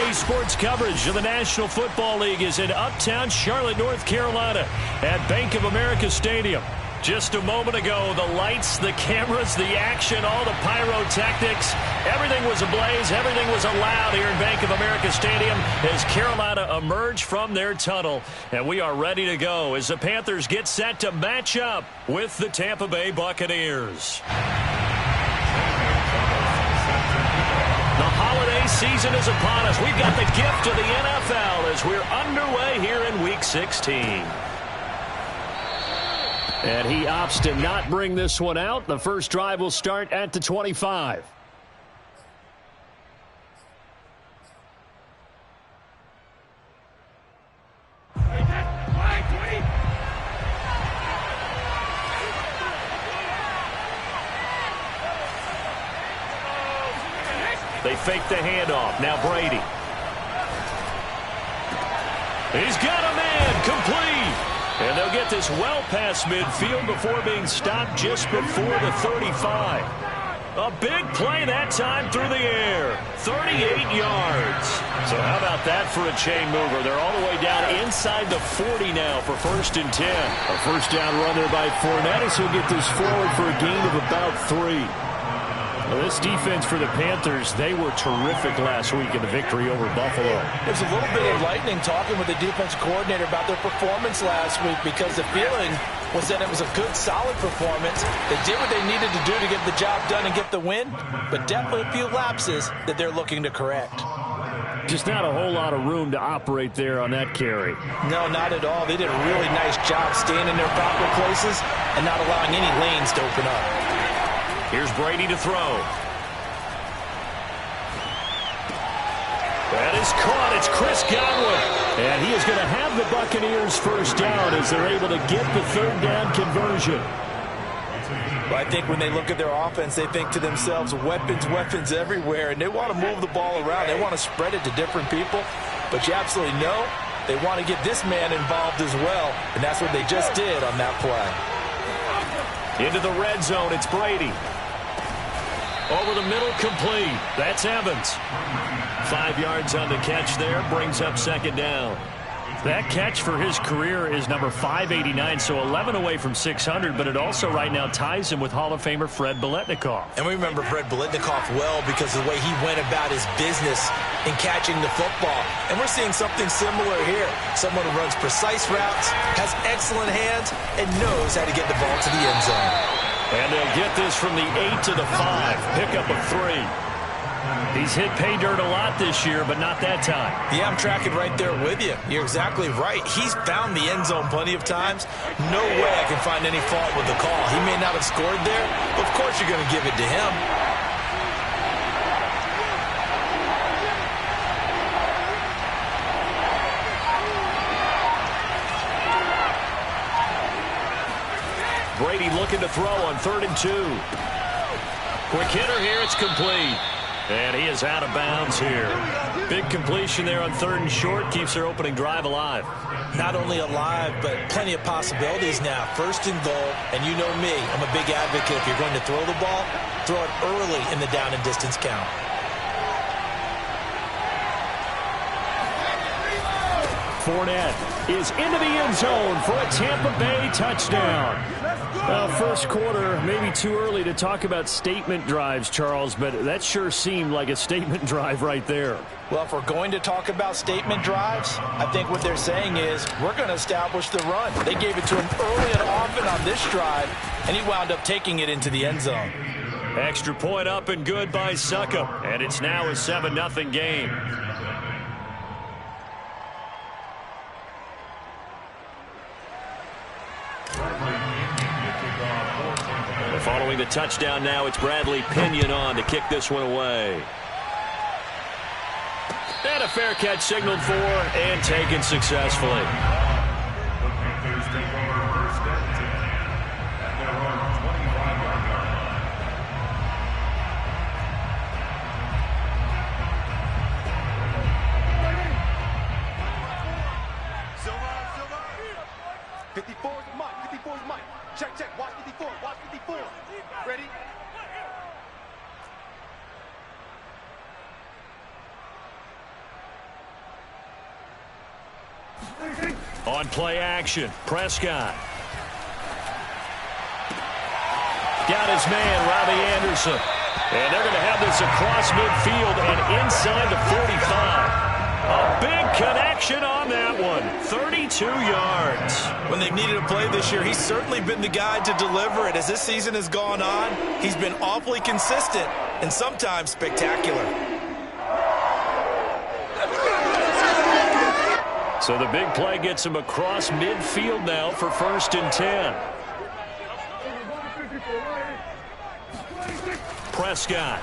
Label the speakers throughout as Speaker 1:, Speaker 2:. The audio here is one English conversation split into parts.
Speaker 1: Daily sports coverage of the National Football League is in uptown Charlotte, North Carolina at Bank of America Stadium. Just a moment ago, the lights, the cameras, the action, all the pyrotechnics, everything was ablaze, everything was allowed here in Bank of America Stadium as Carolina emerged from their tunnel. And we are ready to go as the Panthers get set to match up with the Tampa Bay Buccaneers. The holiday season is upon us. We've got the gift of the NFL as we're underway here in Week 16. And he opts to not bring this one out. The first drive will start at the 25. They fake the handoff. Now Brady. He's got a man complete. And they'll get this well past midfield before being stopped just before the 35. A big play that time through the air. 38 yards. So how about that for a chain mover? They're all the way down inside the 40 now for 1st and 10. A first down run there by Fournette as he'll get this forward for a gain of about 3. Well, this defense for the Panthers, they were terrific last week in the victory over Buffalo.
Speaker 2: There's a little bit of lightning talking with the defense coordinator about their performance last week because the feeling was that it was a good, solid performance. They did what they needed to do to get the job done and get the win, but definitely a few lapses that they're looking to correct.
Speaker 1: Just not a whole lot of room to operate there on that carry.
Speaker 2: No, not at all. They did a really nice job staying in their proper places and not allowing any lanes to open up.
Speaker 1: Here's Brady to throw. That is caught. It's Chris Godwin. And he is going to have the Buccaneers first down as they're able to get the third down conversion.
Speaker 2: Well, I think when they look at their offense, they think to themselves, weapons, weapons everywhere. And they want to move the ball around. They want to spread it to different people. But you absolutely know they want to get this man involved as well. And that's what they just did on that play.
Speaker 1: Into the red zone, it's Brady. Over the middle, complete. That's Evans. 5 yards on the catch there, brings up second down. That catch for his career is number 589, so 11 away from 600, but it also right now ties him with Hall of Famer Fred Biletnikoff.
Speaker 2: And we remember Fred Biletnikoff well because of the way he went about his business in catching the football. And we're seeing something similar here. Someone who runs precise routes, has excellent hands, and knows how to get the ball to the end zone.
Speaker 1: And they'll get this from the 8 to the 5. Pickup of 3. He's hit pay dirt a lot this year, but not that time.
Speaker 2: Yeah, I'm tracking right there with you. You're exactly right. He's found the end zone plenty of times. No way I can find any fault with the call. He may not have scored there, but of course you're going to give it to him.
Speaker 1: Brady looking to throw on 3rd and 2. Quick hitter here, it's complete. And he is out of bounds here. Big completion there on 3rd and short. Keeps their opening drive alive.
Speaker 2: Not only alive, but plenty of possibilities now. 1st and goal, and you know me. I'm a big advocate. If you're going to throw the ball, throw it early in the down and distance count.
Speaker 1: Fournette is into the end zone for a Tampa Bay touchdown. Well, first quarter, maybe too early to talk about statement drives, Charles, but that sure seemed like a statement drive right there.
Speaker 2: Well, if we're going to talk about statement drives, I think what they're saying is we're going to establish the run. They gave it to him early and often on this drive, and he wound up taking it into the end zone.
Speaker 1: Extra point up and good by Succop, and it's now a 7-0 game. Following the touchdown now, it's Bradley Pinion on to kick this one away. And a fair catch signaled for and taken successfully. On play action, Prescott. Got his man, Robbie Anderson. And they're going to have this across midfield and inside the 45. A big connection on that one. 32 yards.
Speaker 2: When they've needed a play this year, he's certainly been the guy to deliver it. As this season has gone on, he's been awfully consistent and sometimes spectacular.
Speaker 1: So the big play gets him across midfield now for 1st and 10. Prescott.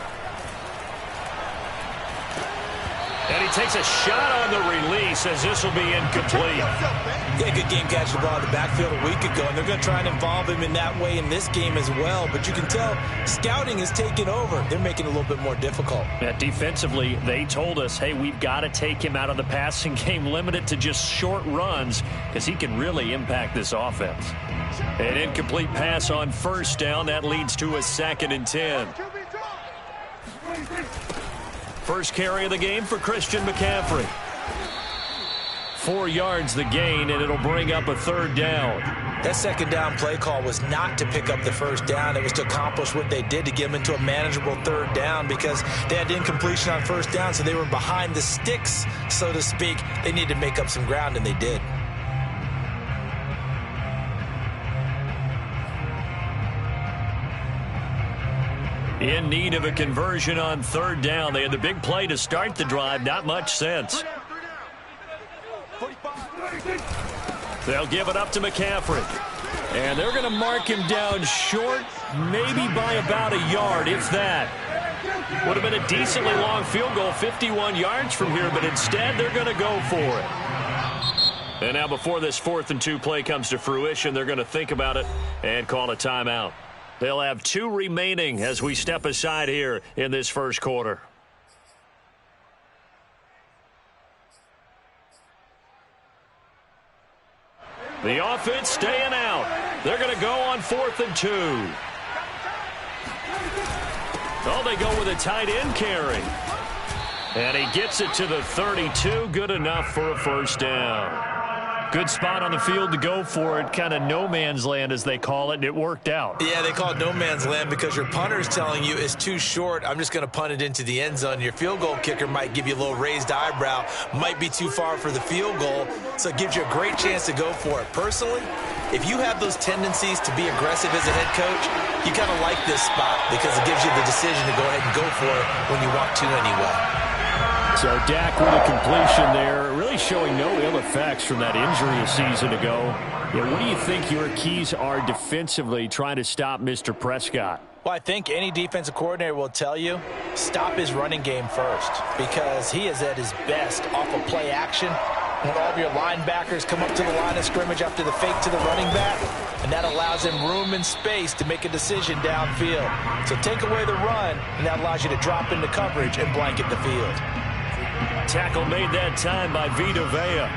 Speaker 1: And he takes a shot on the release as this will be incomplete.
Speaker 2: Yeah, good game catching the ball in the backfield a week ago, and they're going to try and involve him in that way in this game as well. But you can tell scouting is taking over. They're making it a little bit more difficult.
Speaker 1: Yeah, defensively, they told us, hey, we've got to take him out of the passing game, limited to just short runs, because he can really impact this offense. An incomplete pass on 1st down. That leads to a 2nd and 10. First carry of the game for Christian McCaffrey. 4 yards the gain, and it'll bring up a 3rd down.
Speaker 2: That 2nd down play call was not to pick up the 1st down. It was to accomplish what they did, to get them into a manageable 3rd down, because they had incompletion on 1st down, so they were behind the sticks, so to speak. They needed to make up some ground, and they did.
Speaker 1: In need of a conversion on 3rd down. They had the big play to start the drive. Not much sense. They'll give it up to McCaffrey. And they're going to mark him down short, maybe by about a yard, if that. Would have been a decently long field goal, 51 yards from here, but instead they're going to go for it. And now before this 4th and 2 play comes to fruition, they're going to think about it and call a timeout. They'll have 2 remaining as we step aside here in this 1st quarter. The offense staying out. They're going to go on 4th and 2. Oh, they go with a tight end carry. And he gets it to the 32. Good enough for a 1st down. Good spot on the field to go for it. Kind of no man's land, as they call it, and it worked out.
Speaker 2: Yeah, they call it no man's land because your punter is telling you it's too short. I'm just going to punt it into the end zone. Your field goal kicker might give you a little raised eyebrow, might be too far for the field goal, so it gives you a great chance to go for it. Personally, if you have those tendencies to be aggressive as a head coach, you kind of like this spot because it gives you the decision to go ahead and go for it when you want to anyway.
Speaker 1: So Dak with a completion there, really showing no ill effects from that injury a season ago. Yeah, what do you think your keys are defensively trying to stop Mr. Prescott?
Speaker 2: Well, I think any defensive coordinator will tell you, stop his running game first, because he is at his best off of play action. When all of your linebackers come up to the line of scrimmage after the fake to the running back, and that allows him room and space to make a decision downfield. So take away the run, and that allows you to drop into coverage and blanket the field.
Speaker 1: Tackle made that time by Vita Vea.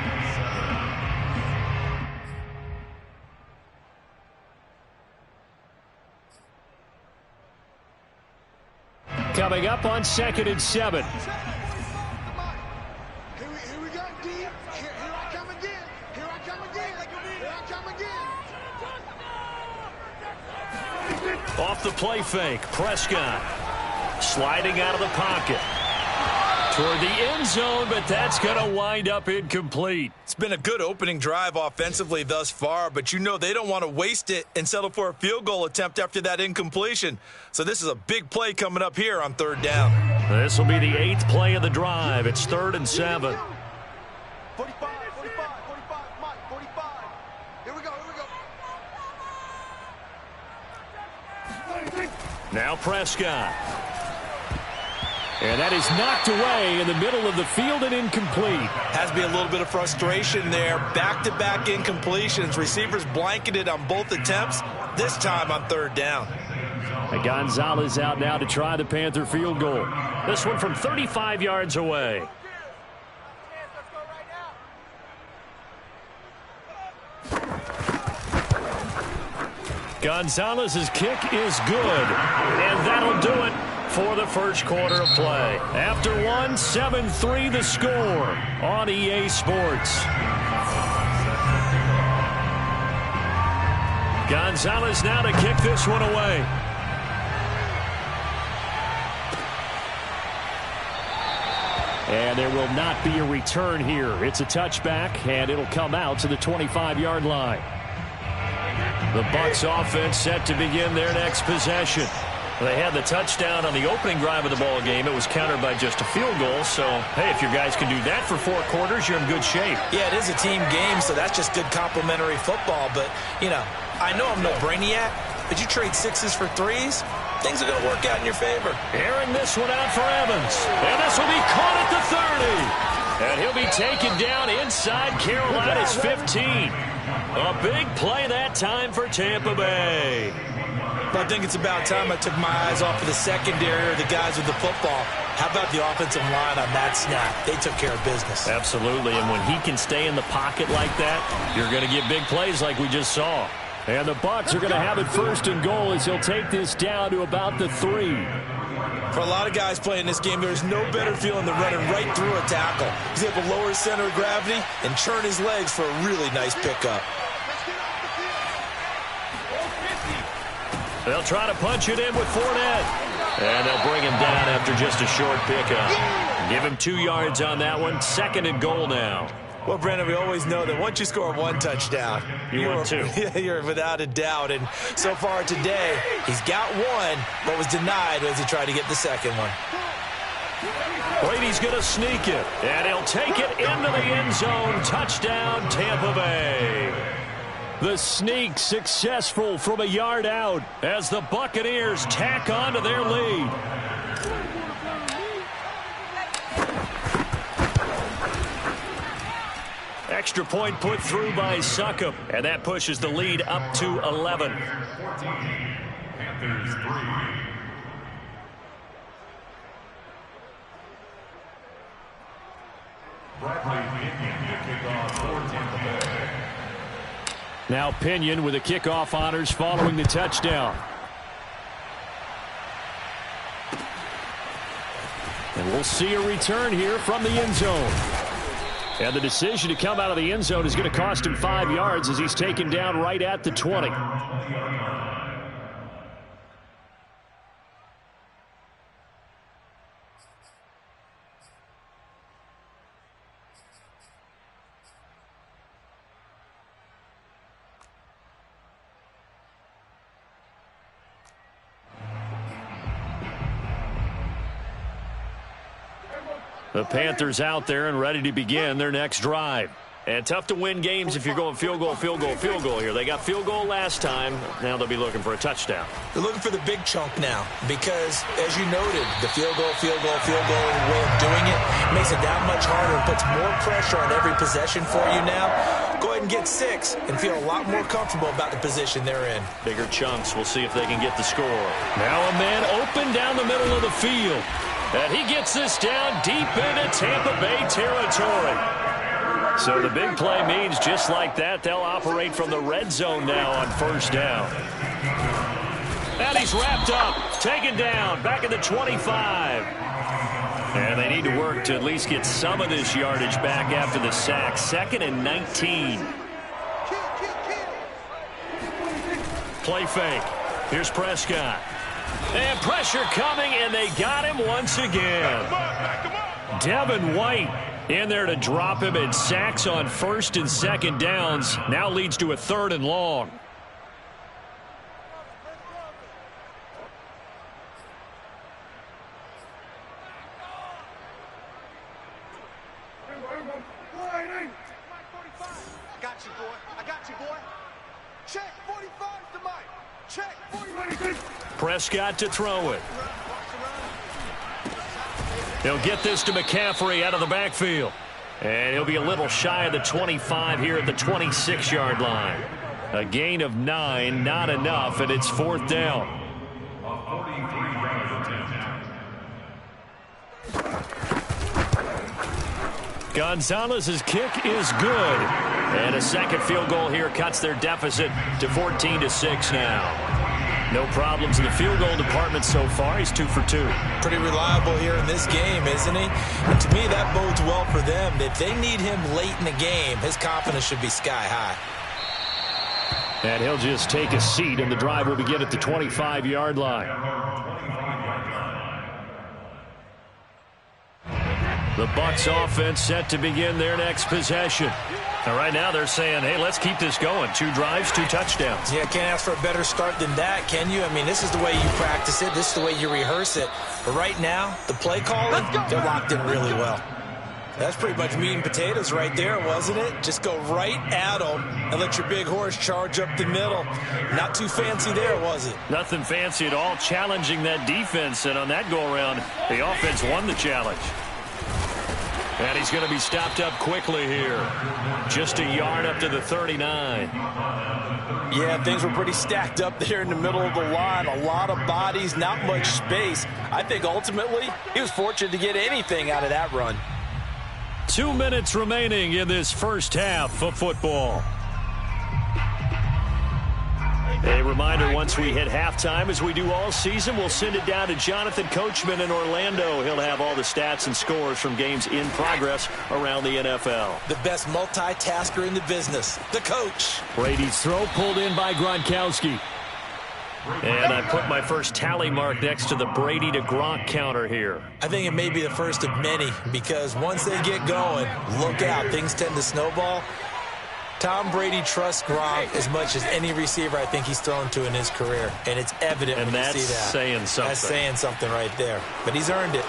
Speaker 1: Coming up on 2nd and 7.
Speaker 3: Here we go, D. Here I come again. Here I come again. Here I come again.
Speaker 1: Off the play fake, Prescott sliding out of the pocket toward the end zone, but that's going to wind up incomplete.
Speaker 2: It's been a good opening drive offensively thus far, but you know they don't want to waste it and settle for a field goal attempt after that incompletion. So this is a big play coming up here on 3rd down.
Speaker 1: This will be the 8th play of the drive. It's 3rd and 7.
Speaker 3: 45, Mike, 45. Here we go.
Speaker 1: Now Prescott. And that is knocked away in the middle of the field and incomplete.
Speaker 2: Has to be a little bit of frustration there. Back-to-back incompletions. Receivers blanketed on both attempts, this time on 3rd down.
Speaker 1: And Gonzalez out now to try the Panther field goal. This one from 35 yards away. Gonzalez's kick is good. And that'll do it for the 1st quarter of play. After one, 7-3 the score on EA Sports. Gonzalez now to kick this one away. And there will not be a return here. It's a touchback, and it'll come out to the 25-yard line. The Bucs offense set to begin their next possession. They had the touchdown on the opening drive of the ball game. It was countered by just a field goal. So, hey, if your guys can do that for 4 quarters, you're in good shape.
Speaker 2: Yeah, it is a team game, so that's just good complementary football. But, you know, I know I'm no brainiac, but you trade 6s for 3s, things are going to work out in your favor.
Speaker 1: Airing this one out for Evans. And this will be caught at the 30. And he'll be taken down inside Carolina's 15. A big play that time for Tampa Bay.
Speaker 2: But I think it's about time I took my eyes off of the secondary or the guys with the football. How about the offensive line on that snap? They took care of business.
Speaker 1: Absolutely, and when he can stay in the pocket like that, you're going to get big plays like we just saw. And the Bucs are going to have it 1st and goal as he'll take this down to about the 3.
Speaker 2: For a lot of guys playing this game, there's no better feeling than running right through a tackle. He's able to lower his center of gravity and churn his legs for a really nice pickup.
Speaker 1: They'll try to punch it in with Fournette. And they'll bring him down after just a short pickup. Give him 2 yards on that one. 2nd and goal now.
Speaker 2: Well, Brandon, we always know that once you score 1 touchdown,
Speaker 1: you're 2.
Speaker 2: You're without a doubt. And so far today, he's got 1, but was denied as he tried to get the 2nd one.
Speaker 1: Brady's going to sneak it, and he'll take it into the end zone. Touchdown, Tampa Bay. The sneak successful from a yard out as the Buccaneers tack on to their lead. Extra point put through by Succop, and that pushes the lead up to 11.
Speaker 4: Panthers 3. Bradley Pinion to kick off for Tampa Bay.
Speaker 1: Now Pinion with the kickoff honors following the touchdown. And we'll see a return here from the end zone. And the decision to come out of the end zone is going to cost him 5 yards as he's taken down right at the 20. The Panthers out there and ready to begin their next drive. And tough to win games if you're going field goal, field goal, field goal here. They got field goal last time. Now they'll be looking for a touchdown.
Speaker 2: They're looking for the big chunk now because, as you noted, the field goal way of doing it makes it that much harder and puts more pressure on every possession for you now. Go ahead and get 6 and feel a lot more comfortable about the position they're in.
Speaker 1: Bigger chunks. We'll see if they can get the score. Now a man open down the middle of the field. And he gets this down deep into Tampa Bay territory. So the big play means just like that, they'll operate from the red zone now on 1st down. And he's wrapped up, taken down, back at the 25. And they need to work to at least get some of this yardage back after the sack. 2nd and 19. Play fake. Here's Prescott. And pressure coming, and they got him once again. Devin White in there to drop him, and sacks on 1st and 2nd downs. Now leads to a 3rd and long.
Speaker 3: Got you, boy. I got you, boy. Check 45 to Mike. Check 45.
Speaker 1: Prescott to throw it. He'll get this to McCaffrey out of the backfield. And he'll be a little shy of the 25 here at the 26-yard line. A gain of 9, not enough, and it's 4th down. Gonzalez's kick is good. And a second field goal here cuts their deficit to 14-6 now. No problems in the field goal department so far. He's 2 for 2.
Speaker 2: Pretty reliable here in this game, isn't he? And to me, that bodes well for them. If they need him late in the game, his confidence should be sky high.
Speaker 1: And he'll just take a seat, and the drive will begin at the 25-yard line. The Bucs offense set to begin their next possession. And right now they're saying, hey, let's keep this going. 2 drives, 2 touchdowns.
Speaker 2: Yeah, can't ask for a better start than that, can you? I mean, this is the way you practice it. This is the way you rehearse it. But right now, the play calling, they're locked in really well. That's pretty much meat and potatoes right there, wasn't it? Just go right at them and let your big horse charge up the middle. Not too fancy there, was it?
Speaker 1: Nothing fancy at all, challenging that defense. And on that go-around, the offense won the challenge. And he's going to be stopped up quickly here. Just a yard up to the 39.
Speaker 2: Yeah, things were pretty stacked up there in the middle of the line. A lot of bodies, not much space. I think ultimately he was fortunate to get anything out of that run.
Speaker 1: 2 minutes remaining in this first half of football. A reminder, once we hit halftime, as we do all season, we'll send it down to Jonathan Coachman in Orlando. He'll have all the stats and scores from games in progress around the NFL.
Speaker 2: The best multitasker in the business, the coach.
Speaker 1: Brady's throw pulled in by Gronkowski. And I put my first tally mark next to the Brady to Gronk counter here.
Speaker 2: I think it may be the first of many, because once they get going, look out. Things tend to snowball. Tom Brady trusts Gronk as much as any receiver I think he's thrown to in his career. And it's evident when you see that.
Speaker 1: And that's saying something.
Speaker 2: That's saying something right there. But he's earned it.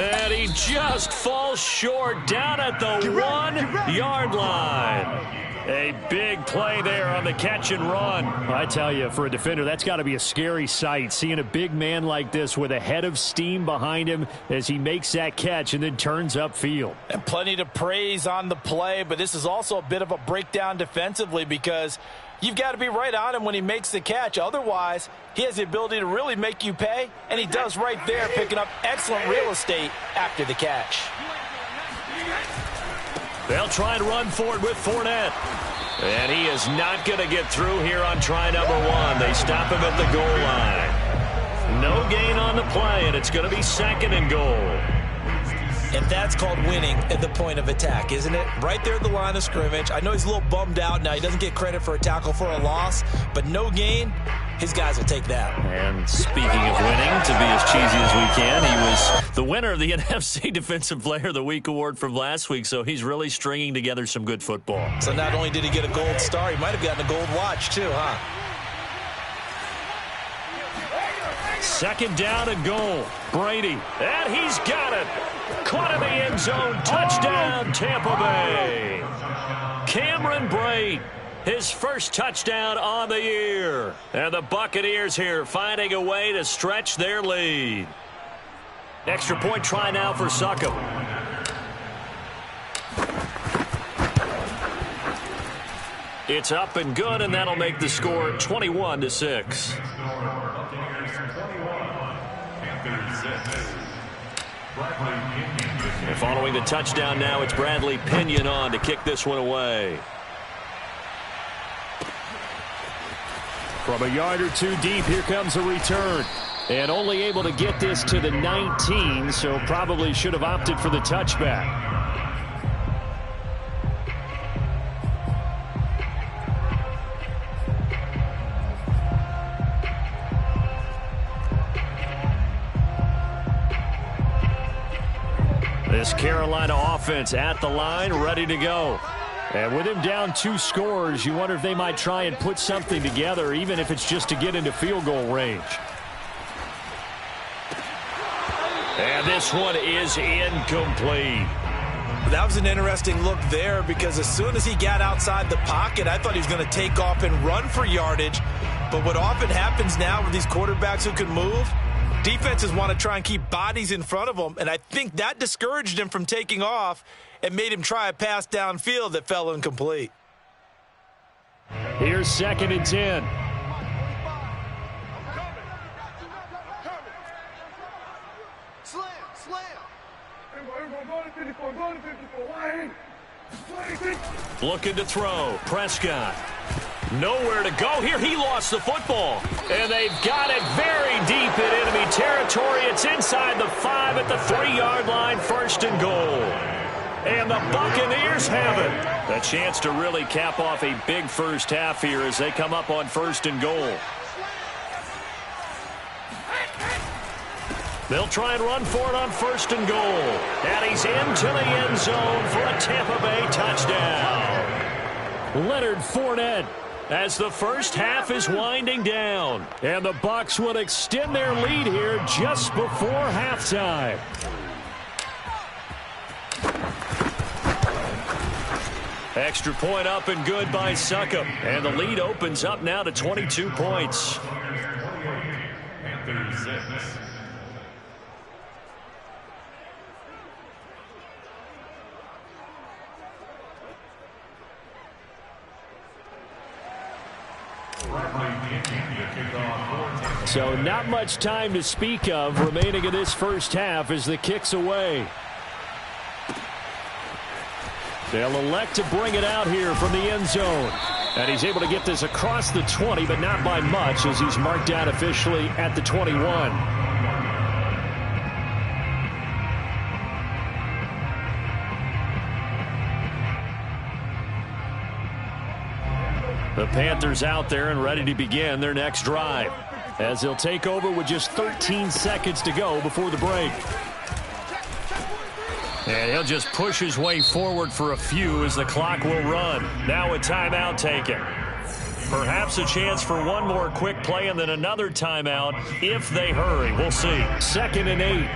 Speaker 1: And he just falls short down at the 1-yard line. A big play there on the catch and run. I tell you, for a defender, that's got to be a scary sight, seeing a big man like this with a head of steam behind him as he makes that catch and then turns upfield.
Speaker 2: And plenty to praise on the play, but this is also a bit of a breakdown defensively, because you've got to be right on him when he makes the catch. Otherwise, he has the ability to really make you pay, and he does right there, picking up excellent real estate after the catch.
Speaker 1: They'll try and run for it with Fournette. And he is not going to get through here on try number 1. They stop him at the goal line. No gain on the play, and it's going to be 2nd and goal.
Speaker 2: And that's called winning at the point of attack, isn't it? Right there at the line of scrimmage. I know he's a little bummed out now. He doesn't get credit for a tackle for a loss, but no gain, his guys will take that.
Speaker 1: And speaking of winning, to be as cheesy as we can, he was the winner of the NFC Defensive Player of the Week award from last week, so he's really stringing together some good football.
Speaker 2: So not only did he get a gold star, he might have gotten a gold watch too, huh?
Speaker 1: 2nd down and goal. Brady, and he's got it. Caught in the end zone. Touchdown, Tampa Bay. Cameron Brate, his first touchdown on the year. And the Buccaneers here finding a way to stretch their lead. Extra point try now for Succop. It's up and good, and that'll make the score 21-6. And following the touchdown now, it's Bradley Pinion on to kick this one away. From a yard or 2 deep, here comes a return. And only able to get this to the 19, so probably should have opted for the touchback. This Carolina offense at the line, ready to go. And with him down 2 scores, you wonder if they might try and put something together, even if it's just to get into field goal range. And this one is incomplete.
Speaker 2: That was an interesting look there, because as soon as he got outside the pocket, I thought he was going to take off and run for yardage. But what often happens now with these quarterbacks who can move, defenses want to try and keep bodies in front of them, and I think that discouraged him from taking off and made him try a pass downfield that fell incomplete.
Speaker 1: Here's 2nd and 10. Looking to throw. Prescott. Nowhere to go here. He lost the football. And they've got it very deep in enemy territory. It's inside the 5 at the 3-yard line. 1st and goal. And the Buccaneers have it. A chance to really cap off a big first half here as they come up on 1st and goal. They'll try and run for it on 1st and goal. And he's into the end zone for a Tampa Bay touchdown. Leonard Fournette as the first half is winding down. And the Bucs will extend their lead here just before halftime. Extra point up and good by Succop. And the lead opens up now to 22 points.
Speaker 4: Panthers 6.
Speaker 1: So not much time to speak of remaining in this first half as the kick's away. They'll elect to bring it out here from the end zone. And he's able to get this across the 20, but not by much as he's marked out officially at the 21. The Panthers out there and ready to begin their next drive as they'll take over with just 13 seconds to go before the break. And he'll just push his way forward for a few as the clock will run. Now a timeout taken. Perhaps a chance for one more quick play and then another timeout if they hurry. We'll see. 2nd and 8.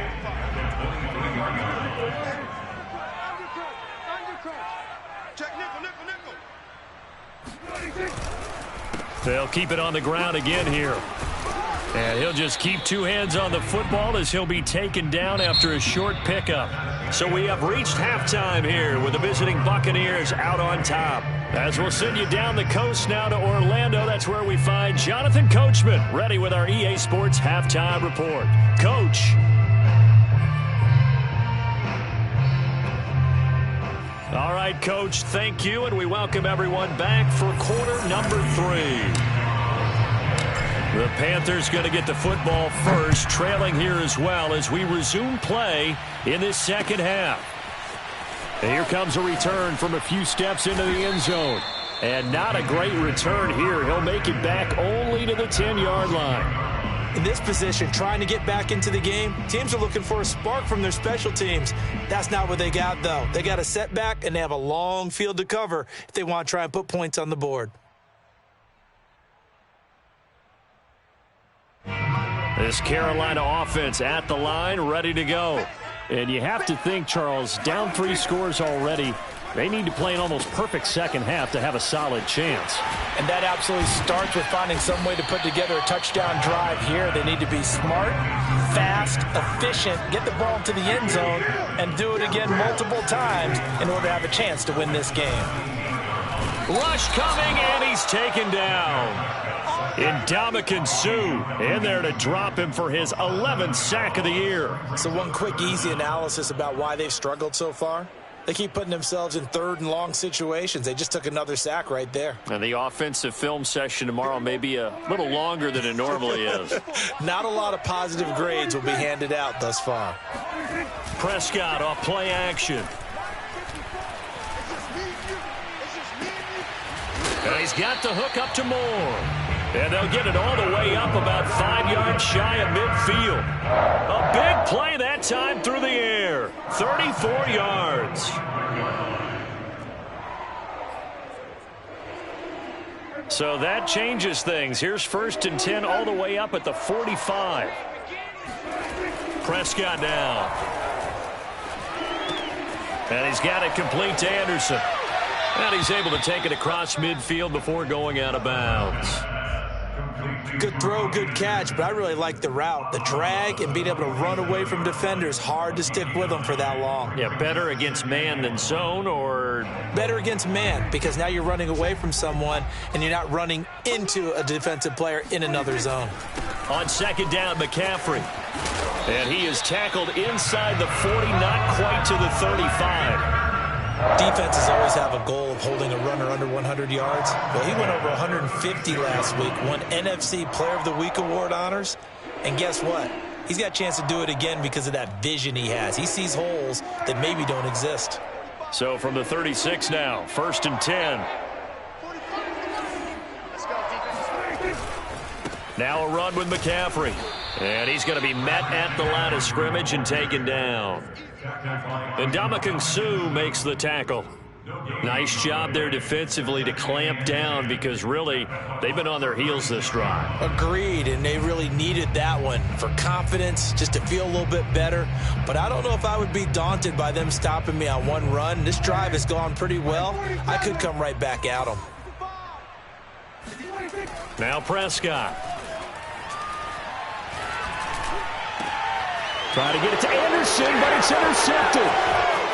Speaker 1: They'll keep it on the ground again here. And he'll just keep two hands on the football as he'll be taken down after a short pickup. So we have reached halftime here with the visiting Buccaneers out on top. As we'll send you down the coast now to Orlando, that's where we find Jonathan Coachman ready with our EA Sports Halftime Report. Coach. All right, Coach, thank you, and we welcome everyone back for quarter number 3. The Panthers going to get the football first, trailing here as well as we resume play in this second half. And here comes a return from a few steps into the end zone. And not a great return here. He'll make it back only to the 10-yard line.
Speaker 2: In this position, trying to get back into the game, teams are looking for a spark from their special teams. That's not what they got, though. They got a setback, and they have a long field to cover if they want to try and put points on the board.
Speaker 1: This Carolina offense at the line, ready to go. And you have to think, Charles, down 3 scores already. They need to play an almost perfect second half to have a solid chance.
Speaker 2: And that absolutely starts with finding some way to put together a touchdown drive here. They need to be smart, fast, efficient, get the ball to the end zone, and do it again multiple times in order to have a chance to win this game.
Speaker 1: Rush coming, and he's taken down. Ndamukong Suh in there to drop him for his 11th sack of the year.
Speaker 2: So one quick, easy analysis about why they've struggled so far. They keep putting themselves in 3rd and long situations. They just took another sack right there.
Speaker 1: And the offensive film session tomorrow may be a little longer than it normally is.
Speaker 2: Not a lot of positive grades will be handed out thus far.
Speaker 1: Prescott off play action. And he's got the hook up to Moore. And they'll get it all the way up about 5 yards shy of midfield. A big play that time through the air. 34 yards. So that changes things. Here's 1st and 10 all the way up at the 45. Prescott now. And he's got it complete to Anderson. And he's able to take it across midfield before going out of bounds.
Speaker 2: Good throw, good catch, but I really like the route. The drag and being able to run away from defenders, hard to stick with them for that long.
Speaker 1: Yeah, better against man than zone, or?
Speaker 2: Better against man, because now you're running away from someone and you're not running into a defensive player in another zone.
Speaker 1: On 2nd down, McCaffrey. And he is tackled inside the 40, not quite to the 35.
Speaker 2: Defenses always have a goal of holding a runner under 100 yards. Well, he went over 150 last week, won NFC Player of the Week award honors. And guess what? He's got a chance to do it again because of that vision he has. He sees holes that maybe don't exist.
Speaker 1: So from the 36 now, 1st and 10. Now a run with McCaffrey. And he's going to be met at the line of scrimmage and taken down. And Ndamukong Suh makes the tackle. Nice job there defensively to clamp down because really they've been on their heels this drive.
Speaker 2: Agreed, and they really needed that one for confidence, just to feel a little bit better. But I don't know if I would be daunted by them stopping me on one run. This drive has gone pretty well. I could come right back at them.
Speaker 1: Now Prescott. Trying to get it to Anderson, but it's intercepted.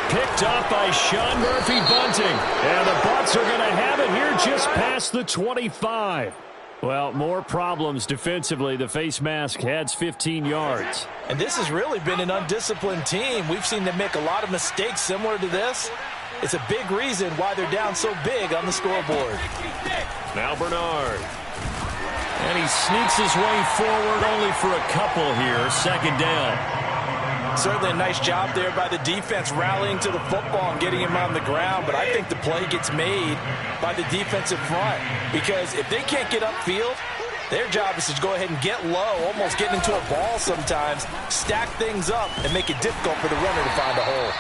Speaker 1: Picked up by Sean Murphy-Bunting. And the Bucs are going to have it here just past the 25. Well, more problems defensively. The face mask adds 15 yards.
Speaker 2: And this has really been an undisciplined team. We've seen them make a lot of mistakes similar to this. It's a big reason why they're down so big on the scoreboard.
Speaker 1: Now Bernard. And he sneaks his way forward only for a couple here. 2nd down.
Speaker 2: Certainly a nice job there by the defense rallying to the football and getting him on the ground, but I think the play gets made by the defensive front because if they can't get upfield, their job is to go ahead and get low, almost get into a ball sometimes, stack things up, and make it difficult for the runner to find a hole.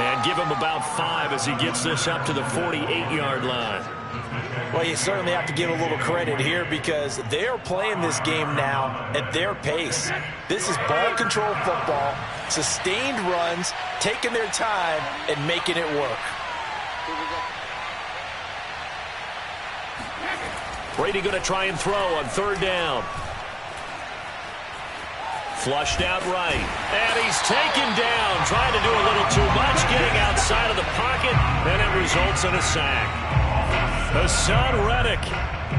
Speaker 1: And give him about 5 as he gets this up to the 48-yard line.
Speaker 2: Well, you certainly have to give a little credit here because they're playing this game now at their pace. This is ball control football, sustained runs, taking their time, and making it work.
Speaker 1: Brady going to try and throw on 3rd down. Flushed out right. And he's taken down, trying to do a little too much, getting outside of the pocket, and it results in a sack. Hassan Reddick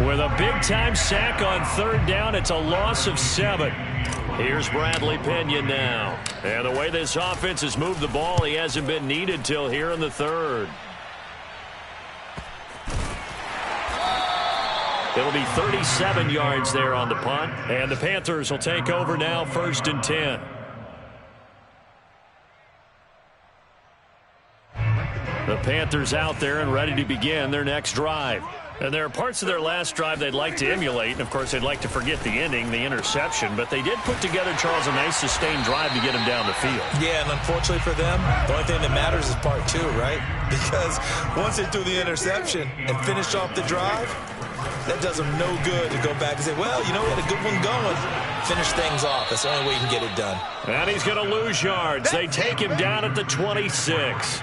Speaker 1: with a big-time sack on 3rd down. It's a loss of 7. Here's Bradley Pena now. And the way this offense has moved the ball, he hasn't been needed till here in the 3rd. It'll be 37 yards there on the punt. And the Panthers will take over now, 1st and 10. The Panthers out there and ready to begin their next drive. And there are parts of their last drive they'd like to emulate. And, of course, they'd like to forget the ending, the interception. But they did put together, Charles, a nice sustained drive to get him down the field.
Speaker 2: Yeah, and unfortunately for them, the only thing that matters is part 2, right? Because once they threw the interception and finished off the drive, that does them no good to go back and say, well, you know, we had a good one going. Finish things off. That's the only way you can get it done.
Speaker 1: And he's going to lose yards. They take him down at the 26.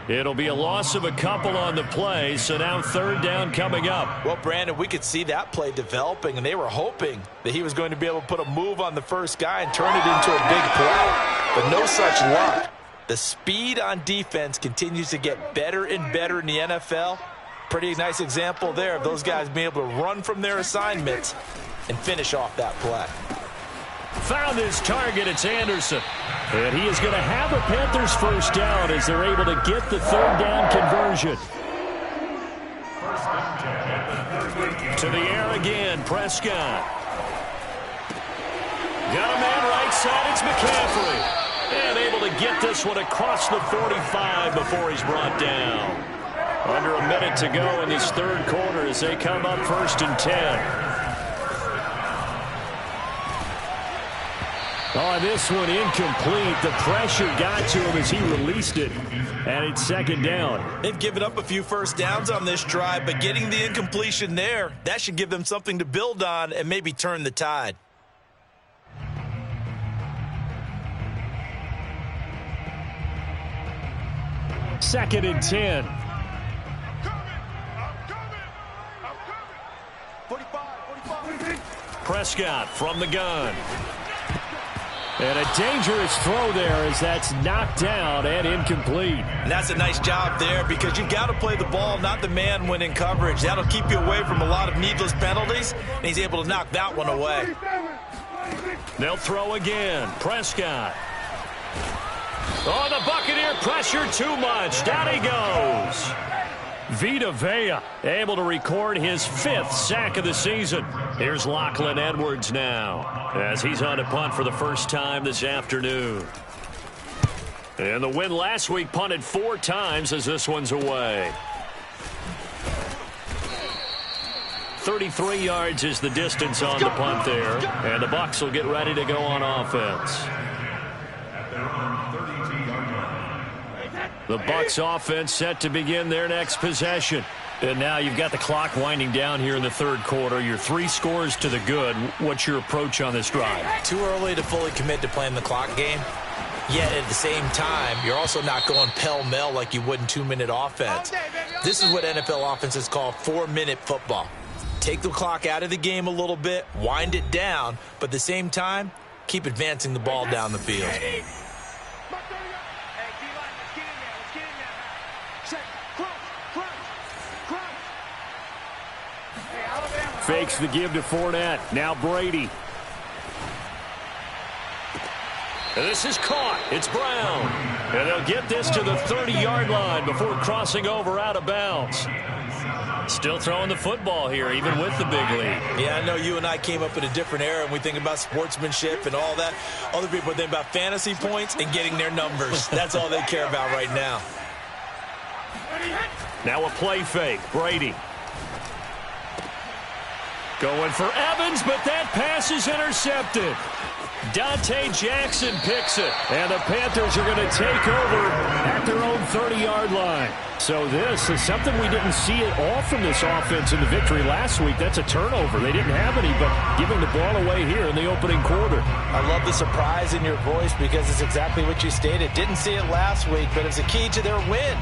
Speaker 1: It'll be a loss of a couple on the play, so now 3rd down coming up.
Speaker 2: Well, Brandon, we could see that play developing, and they were hoping that he was going to be able to put a move on the first guy and turn it into a big play. But no such luck. The speed on defense continues to get better and better in the NFL. Pretty nice example there of those guys being able to run from their assignments and finish off that play.
Speaker 1: Found his target. It's Anderson. And he is going to have a Panthers 1st down as they're able to get the 3rd down conversion. To the air again, Prescott. Got a man right side. It's McCaffrey. And able to get this one across the 45 before he's brought down. Under a minute to go in this 3rd quarter as they come up 1st and 10. Oh, this one incomplete. The pressure got to him as he released it. And it's 2nd down.
Speaker 2: They've given up a few 1st downs on this drive, but getting the incompletion there, that should give them something to build on and maybe turn the tide.
Speaker 1: Second and 10.
Speaker 3: 45.
Speaker 1: Prescott from the gun. And a dangerous throw there as that's knocked down and incomplete.
Speaker 2: And that's a nice job there because you've got to play the ball, not the man when in coverage. That'll keep you away from a lot of needless penalties, and he's able to knock that one away.
Speaker 1: They'll throw again. Prescott. Oh, the Buccaneer pressure too much. Down he goes. Vita Vea able to record his 5th sack of the season. Here's Lachlan Edwards now as he's on a punt for the first time this afternoon. And the win last week punted 4 times as this one's away. 33 yards is the distance on the punt there. And the Bucs will get ready to go on offense. The Bucs offense set to begin their next possession. And now you've got the clock winding down here in the third quarter. You're 3 scores to the good. What's your approach on this drive?
Speaker 2: Too early to fully commit to playing the clock game. Yet at the same time, you're also not going pell-mell like you would in 2-minute offense. This is what NFL offenses call 4-minute football. Take the clock out of the game a little bit, wind it down, but at the same time, keep advancing the ball down the field.
Speaker 1: Fakes the give to Fournette. Now Brady. And this is caught. It's Brown. And they'll get this to the 30-yard line before crossing over out of bounds. Still throwing the football here, even with the big lead.
Speaker 2: Yeah, I know you and I came up in a different era, and we think about sportsmanship and all that. Other people think about fantasy points and getting their numbers. That's all they care about right now.
Speaker 1: Now a play fake. Brady. Going for Evans, but that pass is intercepted. Dante Jackson picks it, and the Panthers are going to take over at their own 30-yard line. So this is something we didn't see at all from this offense in the victory last week. That's a turnover. They didn't have any, but giving the ball away here in the opening quarter.
Speaker 2: I love the surprise in your voice because it's exactly what you stated. Didn't see it last week, but it's a key to their win.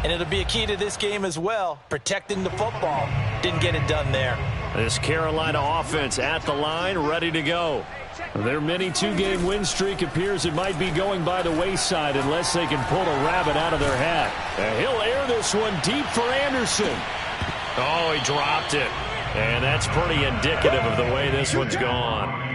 Speaker 2: And it'll be a key to this game as well, protecting the football. Didn't get it done there.
Speaker 1: This Carolina offense at the line, ready to go. Their mini 2-game win streak appears it might be going by the wayside unless they can pull a rabbit out of their hat. And he'll air this one deep for Anderson. Oh, he dropped it. And that's pretty indicative of the way this one's gone.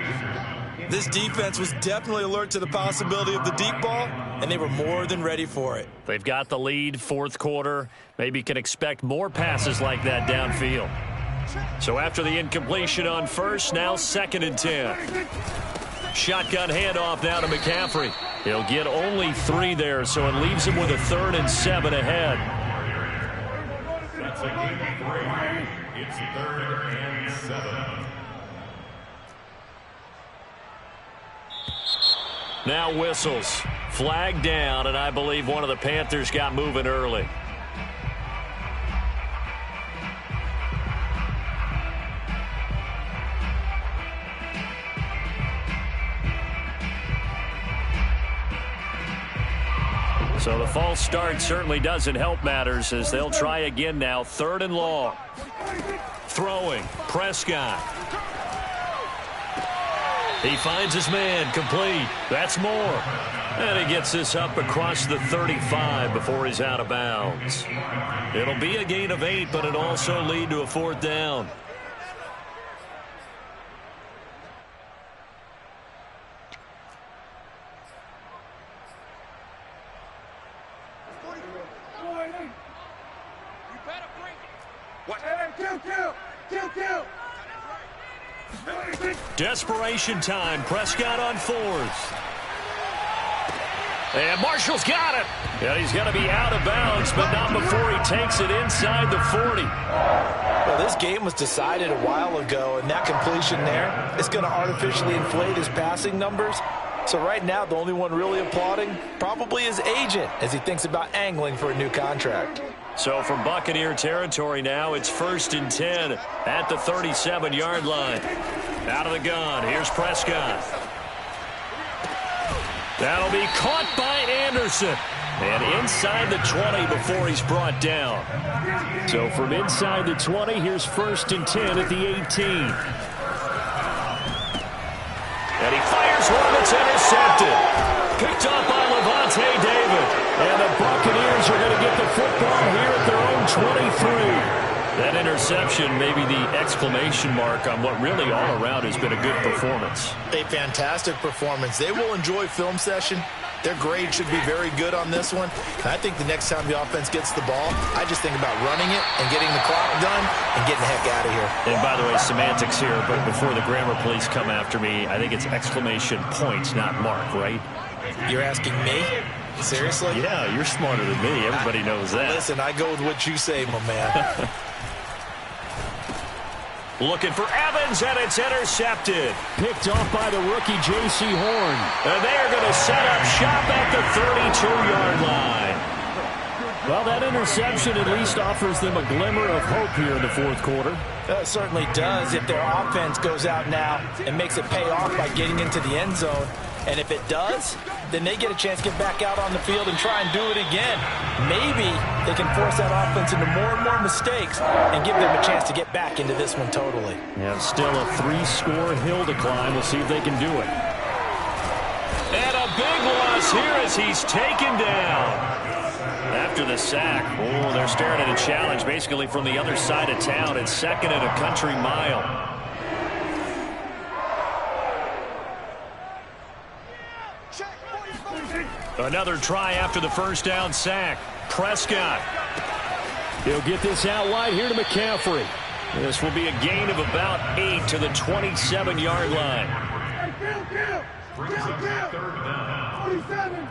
Speaker 2: This defense was definitely alert to the possibility of the deep ball, and they were more than ready for it.
Speaker 1: They've got the lead, fourth quarter. Maybe can expect more passes like that downfield. So after the incompletion on first, now 2nd and 10. Shotgun handoff now to McCaffrey. He'll get only 3 there, so it leaves him with a 3rd and 7 ahead.
Speaker 4: That's a game of 3. It's 3rd and 7.
Speaker 1: Now whistles. Flag down, and I believe one of the Panthers got moving early. So the false start certainly doesn't help matters as they'll try again now. 3rd and long. Throwing. Prescott. He finds his man. Complete. That's more. And he gets this up across the 35 before he's out of bounds. It'll be a gain of 8, but it'll also lead to a 4th down. Desperation time. Prescott on 4th. And Marshall's got it. And he's going to be out of bounds, but not before he takes it inside the 40.
Speaker 2: Well, this game was decided a while ago, and that completion there is going to artificially inflate his passing numbers. So right now, the only one really applauding probably his agent as he thinks about angling for a new contract.
Speaker 1: So from Buccaneer territory now, it's 1st and 10 at the 37-yard line. Out of the gun, here's Prescott. That'll be caught by Anderson. And inside the 20 before he's brought down. So from inside the 20, here's 1st and 10 at the 18. And he fires one that's intercepted. Picked up by Levante David. And the Buccaneers are going to get the football here at their own 23. That interception may be the exclamation mark on what really all around has been a good performance.
Speaker 2: A fantastic performance. They will enjoy film session. Their grade should be very good on this one. And I think the next time the offense gets the ball, I just think about running it and getting the clock done and getting the heck out of here.
Speaker 1: And by the way, semantics here, but before the grammar police come after me, I think it's exclamation points, not mark, right?
Speaker 2: You're asking me? Seriously?
Speaker 1: Yeah, you're smarter than me. Everybody knows that.
Speaker 2: Listen, I go with what you say, my man.
Speaker 1: Looking for Evans, and it's intercepted.
Speaker 5: Picked off by the rookie J.C. Horn.
Speaker 1: And they are going to set up shop at the 32-yard line.
Speaker 5: Well, that interception at least offers them a glimmer of hope here in the fourth quarter.
Speaker 2: It certainly does if their offense goes out now and makes it pay off by getting into the end zone. And if it does, then they get a chance to get back out on the field and try and do it again. Maybe they can force that offense into more and more mistakes and give them a chance to get back into this one totally.
Speaker 5: Yeah, still a 3-score hill to climb. We'll see if they can do it.
Speaker 1: And a big loss here as he's taken down. After the sack, they're staring at a challenge basically from the other side of town. It's second and a country mile. Another try after the first down sack. Prescott.
Speaker 5: He'll get this out wide here to McCaffrey.
Speaker 1: This will be a gain of about 8 to the 27-yard line.
Speaker 4: Brings up third down.
Speaker 3: 47.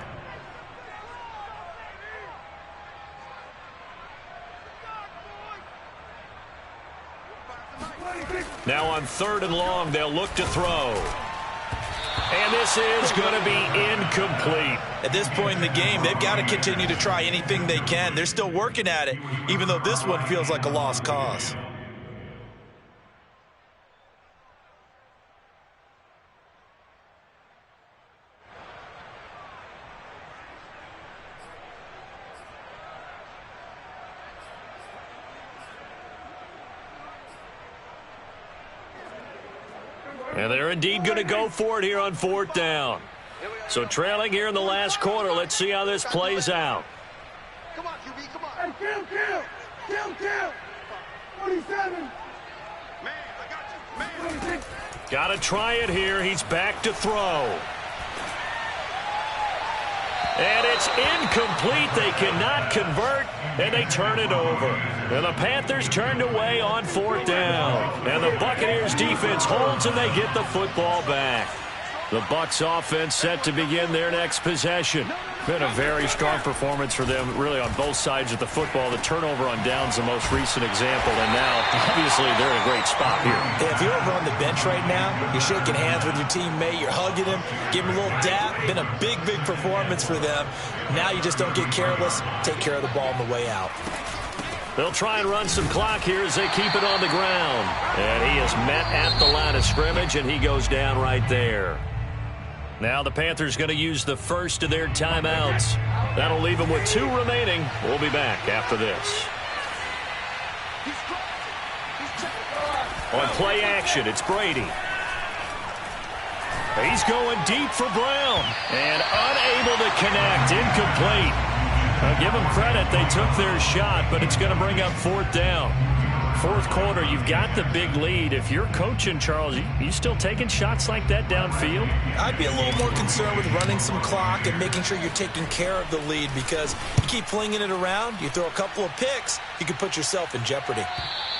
Speaker 1: Now on 3rd and long, they'll look to throw. And this is going to be incomplete.
Speaker 2: At this point in the game, they've got to continue to try anything they can. They're still working at it, even though this one feels like a lost cause.
Speaker 1: And they're indeed going to go for it here on 4th down. So trailing here in the last quarter. Let's see how this plays out.
Speaker 3: Come on, QB, come on. Kill. 47. Man, I got you. Man.
Speaker 1: Got to try it here. He's back to throw. And it's incomplete. They cannot convert, and they turn it over. And the Panthers turned away on 4th down. And the Buccaneers defense holds, and they get the football back. The Bucs offense set to begin their next possession. Been a very strong performance for them, really, on both sides of the football. The turnover on downs the most recent example, and now, obviously, they're in a great spot here.
Speaker 2: If you're over on the bench right now, you're shaking hands with your teammate, you're hugging him, give him a little dap. Been a big, big performance for them. Now you just don't get careless. Take care of the ball on the way out.
Speaker 1: They'll try and run some clock here as they keep it on the ground. And he is met at the line of scrimmage, and he goes down right there. Now the Panthers going to use the first of their timeouts. That'll leave them with 2 remaining. We'll be back after this. On play action, it's Brady. He's going deep for Brown. And unable to connect. Incomplete. I'll give them credit. They took their shot, but it's going to bring up 4th down. 4th quarter, you've got the big lead. If you're coaching, Charles, you still taking shots like that downfield?
Speaker 2: I'd be a little more concerned with running some clock and making sure you're taking care of the lead, because you keep flinging it around, you throw a couple of picks, you could put yourself in jeopardy.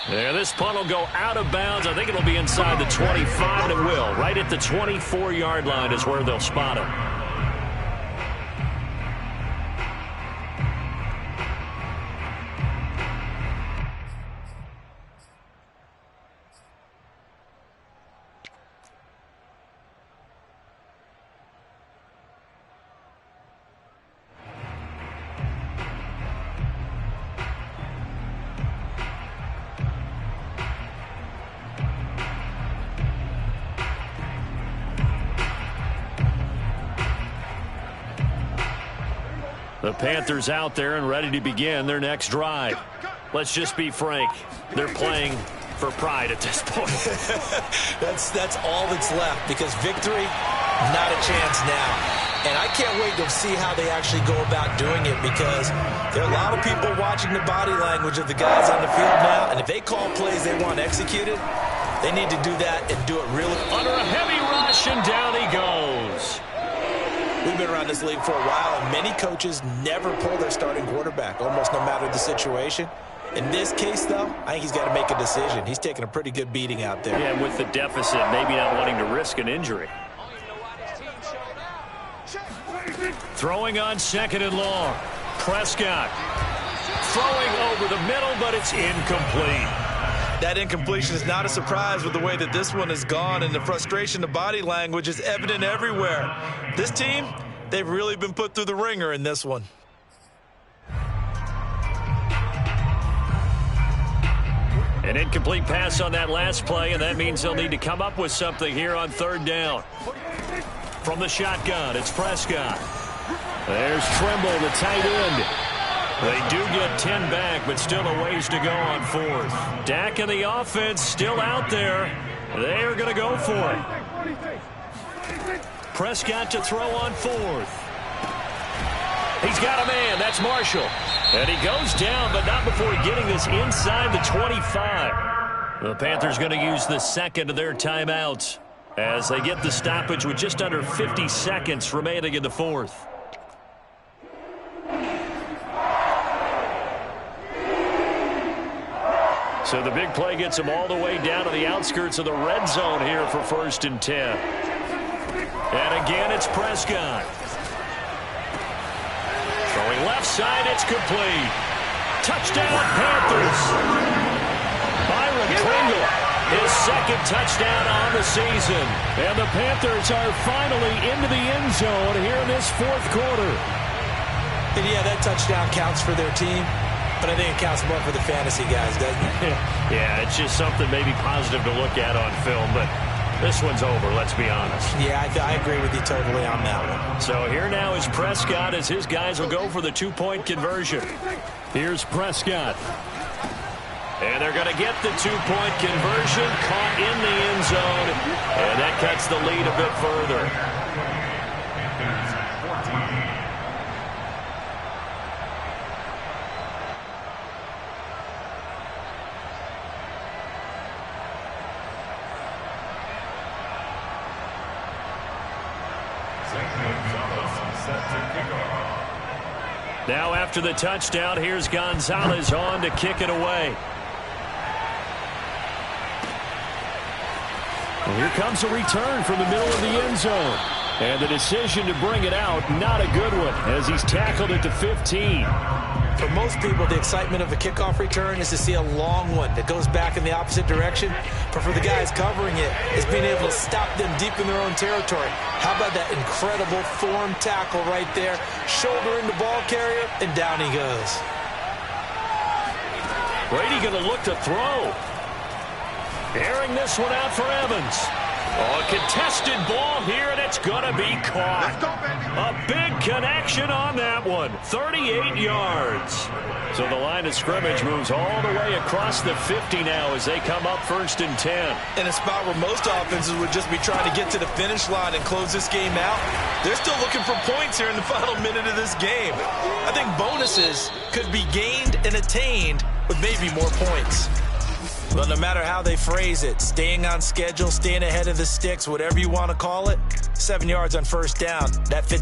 Speaker 1: Yeah, this punt will go out of bounds. I think it'll be inside the 25, and it will. Right at the 24-yard line is where they'll spot it. The Panthers out there and ready to begin their next drive. Let's just be frank. They're playing for pride at this point.
Speaker 2: That's all that's left, because victory, not a chance now. And I can't wait to see how they actually go about doing it, because there are a lot of people watching the body language of the guys on the field now, and if they call plays they want executed, they need to do that and do it really.
Speaker 1: Under a heavy rush, and down he goes.
Speaker 2: We've been around this league for a while, and many coaches never pull their starting quarterback, almost no matter the situation. In this case, though, I think he's got to make a decision. He's taking a pretty good beating out there.
Speaker 1: Yeah, with the deficit, maybe not wanting to risk an injury. Throwing on 2nd and long. Prescott throwing over the middle, but it's incomplete.
Speaker 2: That incompletion is not a surprise with the way that this one has gone, and the frustration, the body language is evident everywhere. This team, they've really been put through the ringer in this one.
Speaker 1: An incomplete pass on that last play, and that means they'll need to come up with something here on 3rd down. From the shotgun, it's Prescott. There's Trimble, the tight end. They do get 10 back, but still a ways to go on 4th. Dak and the offense still out there. They are going to go for it. Prescott to throw on 4th. He's got a man. That's Marshall. And he goes down, but not before getting this inside the 25. The Panthers going to use the 2nd of their timeouts as they get the stoppage with just under 50 seconds remaining in the 4th. So the big play gets them all the way down to the outskirts of the red zone here for 1st and 10. And again, it's Prescott. Throwing left side, it's complete. Touchdown, Panthers. Byron Pringle, his 2nd touchdown on the season. And the Panthers are finally into the end zone here in this 4th quarter.
Speaker 2: And yeah, that touchdown counts for their team, but I think it counts more for the fantasy guys, doesn't it?
Speaker 1: Yeah, it's just something maybe positive to look at on film, but this one's over, let's be honest.
Speaker 2: Yeah, I agree with you totally on that one.
Speaker 1: So here now is Prescott as his guys will go for the 2-point conversion. Here's Prescott. And they're going to get the 2-point conversion, caught in the end zone, and that cuts the lead a bit further. Now after the touchdown, here's Gonzalez on to kick it away. Well, here comes a return from the middle of the end zone. And the decision to bring it out, not a good one, as he's tackled it to 15.
Speaker 2: For most people, the excitement of a kickoff return is to see a long one that goes back in the opposite direction. But for the guys covering it, it's being able to stop them deep in their own territory. How about that incredible form tackle right there? Shoulder in the ball carrier, and down he goes.
Speaker 1: Brady going to look to throw. Airing this one out for Evans. Oh, a contested ball here, and it's going to be caught. A big connection on that one. 38 yards. So the line of scrimmage moves all the way across the 50 now as they come up 1st and 10.
Speaker 2: In a spot where most offenses would just be trying to get to the finish line and close this game out, they're still looking for points here in the final minute of this game. I think bonuses could be gained and attained with maybe more points. But no matter how they phrase it, staying on schedule, staying ahead of the sticks, whatever you want to call it, 7 yards on 1st down, that fits